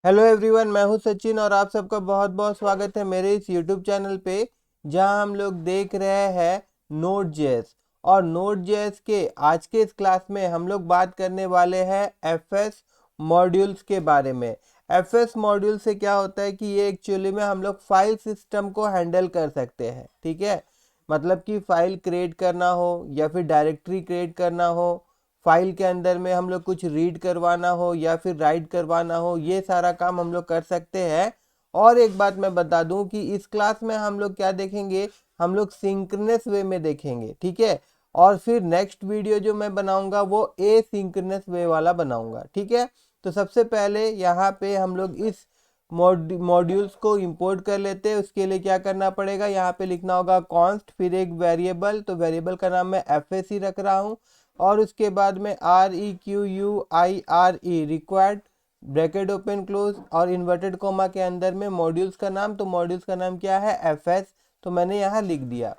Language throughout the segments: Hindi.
हेलो एवरीवन, मैं हूं सचिन और आप सबका बहुत बहुत स्वागत है मेरे इस यूट्यूब चैनल पे, जहां हम लोग देख रहे हैं नोड.जेएस। और नोड.जेएस के आज के इस क्लास में हम लोग बात करने वाले हैं एफएस मॉड्यूल्स के बारे में। एफएस मॉड्यूल से क्या होता है कि ये एक्चुअली में हम लोग फाइल सिस्टम को हैंडल कर सकते हैं। ठीक है, मतलब कि फाइल क्रिएट करना हो या फिर डायरेक्टरी क्रिएट करना हो, फाइल के अंदर में हम लोग कुछ रीड करवाना हो या फिर राइट करवाना हो, ये सारा काम हम लोग कर सकते हैं। और एक बात मैं बता दूं कि इस क्लास में हम लोग क्या देखेंगे, हम लोग सिंक्रोनस वे में देखेंगे। ठीक है, और फिर नेक्स्ट वीडियो जो मैं बनाऊंगा वो एसिंक्रोनस वे वाला बनाऊंगा। ठीक है, तो सबसे पहले यहाँ पे हम लोग इस मॉड्यूल्स को इंपोर्ट कर लेते हैं। उसके लिए क्या करना पड़ेगा, यहाँ पे लिखना होगा कॉन्स्ट, फिर एक वेरिएबल, तो वेरिएबल का नाम मैं एफ ही रख रहा हूँ। और उसके बाद में REQUIRE required bracket open close और इन्वर्टेड कोमा के अंदर में मॉड्यूल्स का नाम, तो मॉड्यूल्स का नाम क्या है, एफएस। तो मैंने यहाँ लिख दिया।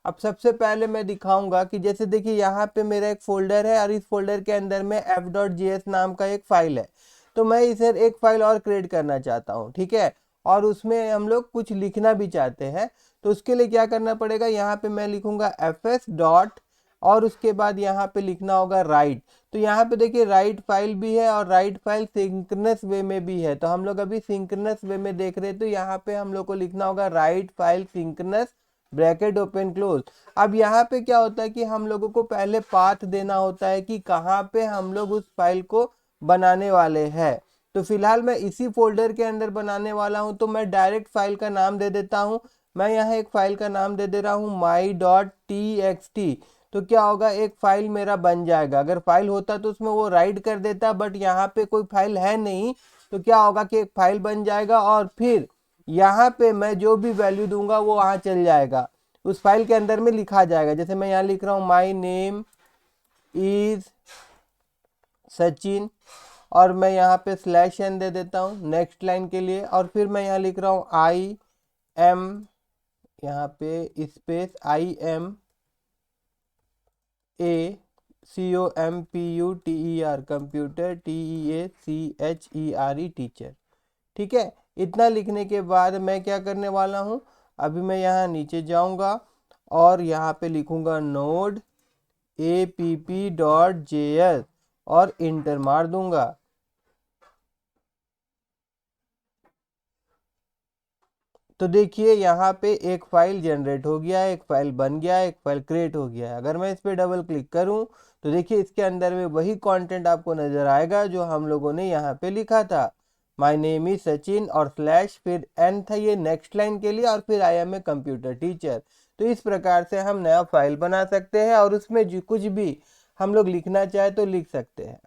अब सबसे पहले मैं दिखाऊंगा कि जैसे देखिए यहाँ पे मेरा एक फोल्डर है और इस फोल्डर के अंदर में f.js नाम का एक फाइल है। तो मैं इसे एक फाइल और क्रिएट करना चाहता हूँ। ठीक है, और उसमें हम लोग कुछ लिखना भी चाहते हैं। तो उसके लिए क्या करना पड़ेगा, यहाँ पे मैं लिखूंगा fs डॉट और उसके बाद यहाँ पे लिखना होगा राइट। तो यहाँ पे देखिए राइट फाइल भी है और राइट फाइल सिंक्रोनस वे में भी है। तो हम लोग अभी सिंक्रोनस वे में देख रहे हैं, तो यहाँ पे हम लोग को लिखना होगा write file synchronous bracket open close. अब यहाँ पे क्या होता है कि हम लोगों को पहले पाथ देना होता है कि कहाँ पे हम लोग उस फाइल को बनाने वाले हैं। तो फिलहाल मैं इसी फोल्डर के अंदर बनाने वाला हूँ, तो मैं डायरेक्ट फाइल का नाम दे देता हूँ। मैं यहाँ एक फाइल का नाम दे दे रहा हूँ my.txt। तो क्या होगा, एक फाइल मेरा बन जाएगा। अगर फाइल होता तो उसमें वो राइट कर देता, बट यहाँ पे कोई फाइल है नहीं। तो क्या होगा कि एक फाइल बन जाएगा और फिर यहाँ पे मैं जो भी वैल्यू दूंगा वो वहाँ चल जाएगा, उस फाइल के अंदर में लिखा जाएगा। जैसे मैं यहाँ लिख रहा हूँ माई नेम इज सचिन और मैं यहाँ पे /n दे देता हूँ नेक्स्ट लाइन के लिए। और फिर मैं यहाँ लिख रहा हूँ आई एम, यहाँ पे space IM COMPUTER computer TEACHERE teacher. ठीक है, इतना लिखने के बाद मैं क्या करने वाला हूँ, अभी मैं यहाँ नीचे जाऊँगा और यहाँ पे लिखूँगा नोड app.js और इंटर मार दूंगा। तो देखिए यहाँ पे एक फाइल जनरेट हो गया है, एक फाइल बन गया है, एक फाइल क्रिएट हो गया है। अगर मैं इस पर डबल क्लिक करूँ तो देखिए इसके अंदर में वही कंटेंट आपको नजर आएगा जो हम लोगों ने यहाँ पे लिखा था, माय नेम इज सचिन और स्लैश फिर n था ये नेक्स्ट लाइन के लिए, और फिर I am a computer teacher. तो इस प्रकार से हम नया फाइल बना सकते हैं और उसमें जो कुछ भी हम लोग लिखना चाहे तो लिख सकते हैं।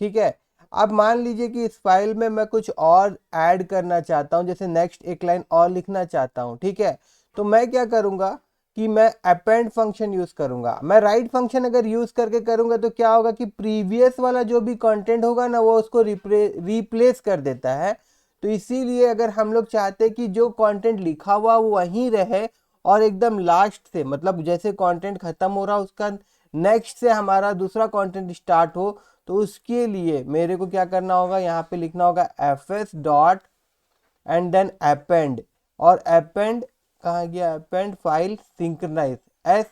ठीक है, अब मान लीजिए कि इस फाइल में मैं कुछ और ऐड करना चाहता हूं, जैसे नेक्स्ट एक लाइन और लिखना चाहता हूं। ठीक है, तो मैं क्या करूंगा कि मैं अपेंड फंक्शन यूज करूंगा। मैं राइट फंक्शन अगर यूज करके करूंगा तो क्या होगा कि प्रीवियस वाला जो भी कंटेंट होगा ना वो उसको रिप्लेस कर देता है। तो इसीलिए अगर हम लोग चाहते हैं कि जो कंटेंट लिखा हुआ वो वहीं रहे और एकदम लास्ट से, मतलब जैसे कंटेंट खत्म हो रहा उसका नेक्स्ट से हमारा दूसरा कंटेंट स्टार्ट हो, तो उसके लिए मेरे को क्या करना होगा, यहाँ पे लिखना होगा fs dot and then append. और अपेंड कहाँ गया, अपेंड फाइल सिंक्रोनाइज एस,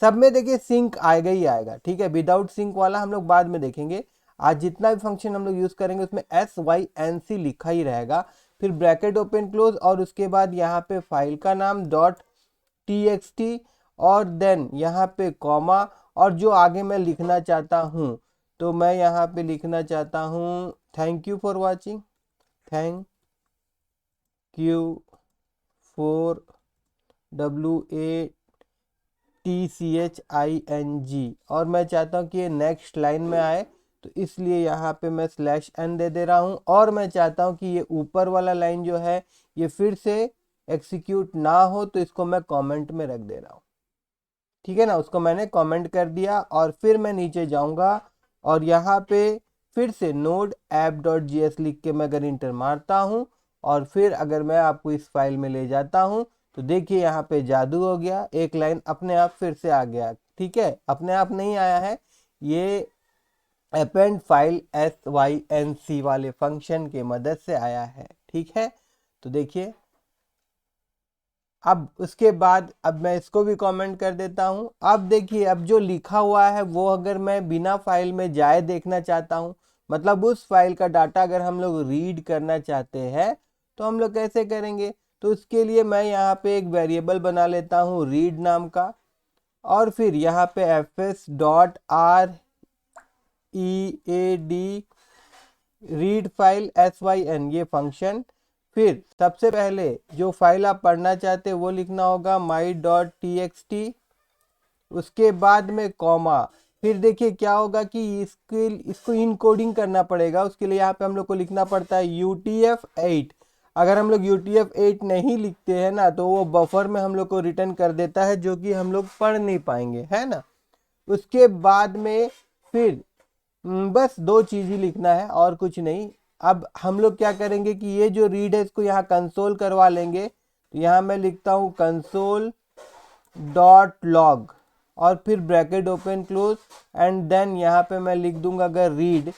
सब में देखिए सिंक आएगा ही आएगा। ठीक है, विदाउट सिंक वाला हम लोग बाद में देखेंगे। आज जितना भी फंक्शन हम लोग यूज करेंगे उसमें SYNC लिखा ही रहेगा। फिर ब्रैकेट ओपन क्लोज और उसके बाद यहाँ पे फाइल का नाम .txt और देन यहाँ पे कॉमा, और जो आगे मैं लिखना चाहता हूँ तो मैं यहाँ पे लिखना चाहता हूँ thank you for watching, thank you for WATCHING, और मैं चाहता हूँ कि ये नेक्स्ट लाइन में आए, तो इसलिए यहाँ पे मैं /n दे दे रहा हूँ। और मैं चाहता हूँ कि ये ऊपर वाला लाइन जो है ये फिर से एग्जीक्यूट ना हो, तो इसको मैं कमेंट में रख दे रहा हूँ। ठीक है ना, उसको मैंने कमेंट कर दिया और फिर मैं नीचे जाऊंगा और यहाँ पे फिर से नोड app.js लिख के मैं अगर इंटर मारता हूँ और फिर अगर मैं आपको इस फाइल में ले जाता हूँ तो देखिए यहाँ पे जादू हो गया, एक लाइन अपने आप फिर से आ गया। ठीक है, अपने आप नहीं आया है, ये अपेंड फाइल sync वाले फंक्शन के मदद से आया है। ठीक है, तो देखिए अब उसके बाद अब मैं इसको भी कमेंट कर देता हूं। अब देखिए अब जो लिखा हुआ है वो अगर मैं बिना फाइल में जाए देखना चाहता हूं, मतलब उस फाइल का डाटा अगर हम लोग रीड करना चाहते हैं तो हम लोग कैसे करेंगे। तो उसके लिए मैं यहाँ पे एक वेरिएबल बना लेता हूँ रीड नाम का, और फिर यहाँ पे fs.read रीड फाइल syn ये फंक्शन। फिर सबसे पहले जो फाइल आप पढ़ना चाहते हैं वो लिखना होगा my.txt, उसके बाद में कॉमा, फिर देखिए क्या होगा कि इसको इनकोडिंग करना पड़ेगा। उसके लिए यहाँ पे हम लोग को लिखना पड़ता है UTF-8। अगर हम लोग UTF-8 नहीं लिखते हैं ना तो वो बफर में हम लोग को रिटर्न कर देता है, जो कि हम लोग पढ़ नहीं पाएंगे, है ना। उसके बाद में फिर बस दो चीज़ ही लिखना है और कुछ नहीं। अब हम लोग क्या करेंगे कि ये जो रीड है इसको यहाँ कंसोल करवा लेंगे। तो यहाँ मैं लिखता हूँ कंसोल डॉट लॉग और फिर bracket open close and then यहाँ पे मैं लिख दूंगा अगर रीड,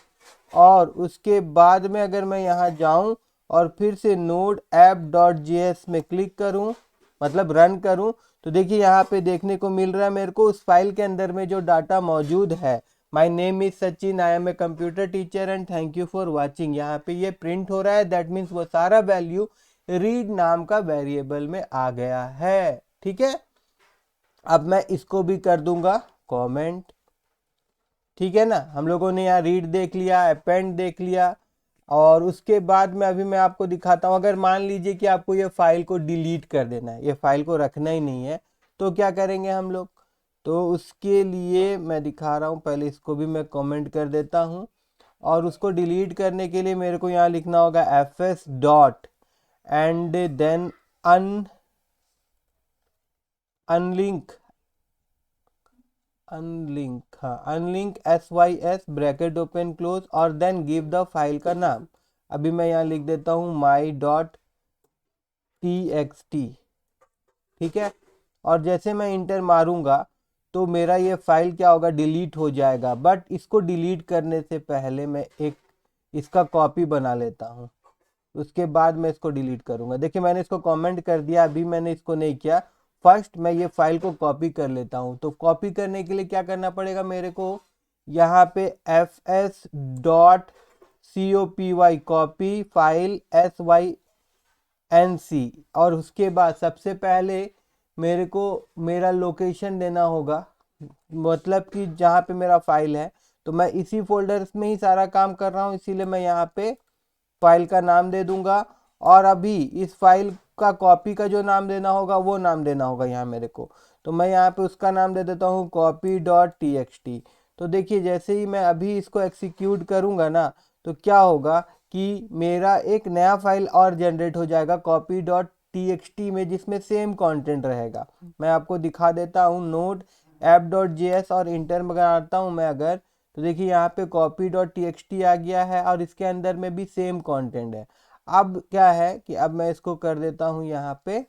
और उसके बाद में अगर मैं यहाँ जाऊँ और फिर से नोड app.js में क्लिक करूँ, मतलब रन करूँ, तो देखिए यहाँ पे देखने को मिल रहा है मेरे को उस फाइल के अंदर में जो डाटा मौजूद है, my name is Sachin, I am a computer teacher and thank you for watching, यहाँ पे ये प्रिंट हो रहा है। दैट मीन्स वो सारा वैल्यू रीड नाम का वेरिएबल में आ गया है। ठीक है, अब मैं इसको भी कर दूंगा कमेंट। ठीक है ना, हम लोगों ने यहाँ रीड देख लिया, अपेंड देख लिया, और उसके बाद में अभी मैं आपको दिखाता हूँ अगर मान लीजिए कि आपको ये फाइल को डिलीट कर देना है, ये फाइल को रखना ही नहीं है, तो क्या करेंगे हम लोग। तो उसके लिए मैं दिखा रहा हूँ, पहले इसको भी मैं कमेंट कर देता हूँ, और उसको डिलीट करने के लिए मेरे को यहाँ लिखना होगा fs dot and then unlink unlink sys bracket open close और देन गिव द फाइल का नाम। अभी मैं यहाँ लिख देता हूँ my.txt। ठीक है, और जैसे मैं इंटर मारूंगा तो मेरा ये फाइल क्या होगा, डिलीट हो जाएगा। बट इसको डिलीट करने से पहले मैं एक इसका कॉपी बना लेता हूँ, उसके बाद मैं इसको डिलीट करूंगा। देखिए मैंने इसको कमेंट कर दिया, अभी मैंने इसको नहीं किया। फर्स्ट मैं ये फाइल को कॉपी कर लेता हूँ। तो कॉपी करने के लिए क्या करना पड़ेगा मेरे को, यहाँ पे fs dot copy copy file sync, और उसके बाद सबसे पहले मेरे को मेरा लोकेशन देना होगा, मतलब कि जहाँ पे मेरा फाइल है। तो मैं इसी फोल्डर में ही सारा काम कर रहा हूँ, इसीलिए मैं यहाँ पे फाइल का नाम दे दूंगा, और अभी इस फाइल का कॉपी का जो नाम देना होगा वो नाम देना होगा यहाँ मेरे को। तो मैं यहाँ पे उसका नाम दे देता हूँ copy.txt। तो देखिए जैसे ही मैं अभी इसको एक्सिक्यूट करूँगा ना तो क्या होगा कि मेरा एक नया फाइल और जनरेट हो जाएगा copy.txt में, जिसमें सेम कंटेंट रहेगा। मैं आपको दिखा देता हूँ नोड app.js और इंटर लगाता हूँ मैं अगर, तो देखिए यहाँ पे copy.txt आ गया है और इसके अंदर में भी सेम कंटेंट है। अब क्या है कि अब मैं इसको कर देता हूँ यहाँ पे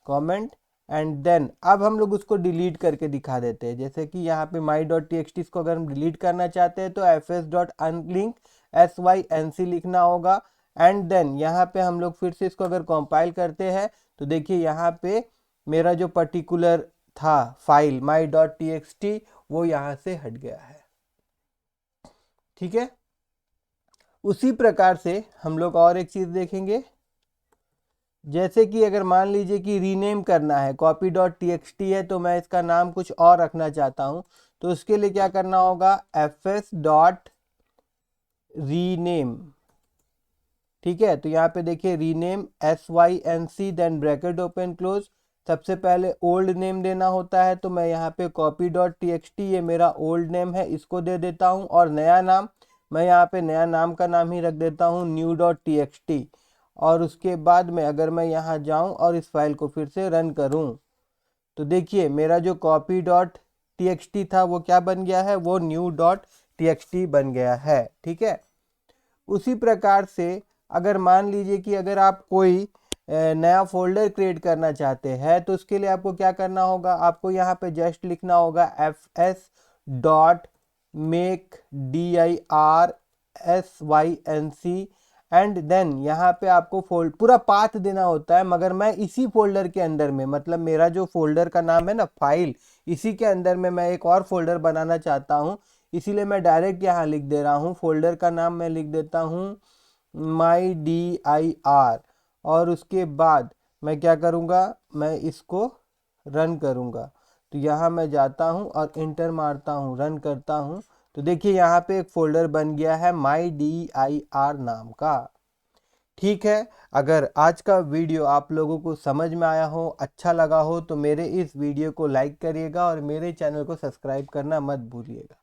कमेंट एंड देन अब हम लोग उसको डिलीट करके दिखा देते हैं। जैसे कि यहाँ पे my.txt इसको अगर हम डिलीट करना चाहते हैं तो fs.unlink sync लिखना होगा एंड देन यहाँ पे हम लोग फिर से इसको अगर कंपाइल करते हैं तो देखिए यहाँ पे मेरा जो पर्टिकुलर था फाइल my.txt वो यहाँ से हट गया है। ठीक है, उसी प्रकार से हम लोग और एक चीज देखेंगे, जैसे कि अगर मान लीजिए कि रीनेम करना है, copy.txt है तो मैं इसका नाम कुछ और रखना चाहता हूं, तो उसके लिए क्या करना होगा fs डॉट रीनेम। ठीक है, तो यहाँ पे देखिए rename sync then bracket open close, सबसे पहले ओल्ड नेम देना होता है, तो मैं यहाँ पे copy.txt ये मेरा ओल्ड नेम है इसको दे देता हूँ, और नया नाम मैं यहाँ पे नया नाम का नाम ही रख देता हूँ new.txt। और उसके बाद में अगर मैं यहाँ जाऊँ और इस फाइल को फिर से रन करूँ तो देखिए मेरा जो copy.txt था वो क्या बन गया है, वो new.txt बन गया है। ठीक है, उसी प्रकार से अगर मान लीजिए कि अगर आप कोई नया फोल्डर क्रिएट करना चाहते हैं तो उसके लिए आपको क्या करना होगा, आपको यहाँ पे जस्ट लिखना होगा fs dot make DIRSYNC and then यहाँ पे आपको पूरा पाथ देना होता है, मगर मैं इसी फोल्डर के अंदर में, मतलब मेरा जो फोल्डर का नाम है ना फाइल, इसी के अंदर में मैं एक और फोल्डर बनाना चाहता हूँ, इसीलिए मैं डायरेक्ट यहाँ लिख दे रहा हूँ। फोल्डर का नाम मैं लिख देता हूँ mydir, और उसके बाद मैं क्या करूँगा, मैं इसको रन करूँगा। तो यहाँ मैं जाता हूँ और इंटर मारता हूँ, रन करता हूँ, तो देखिए यहाँ पे एक फोल्डर बन गया है mydir नाम का। ठीक है, अगर आज का वीडियो आप लोगों को समझ में आया हो, अच्छा लगा हो, तो मेरे इस वीडियो को लाइक करिएगा और मेरे चैनल को सब्सक्राइब करना मत भूलिएगा।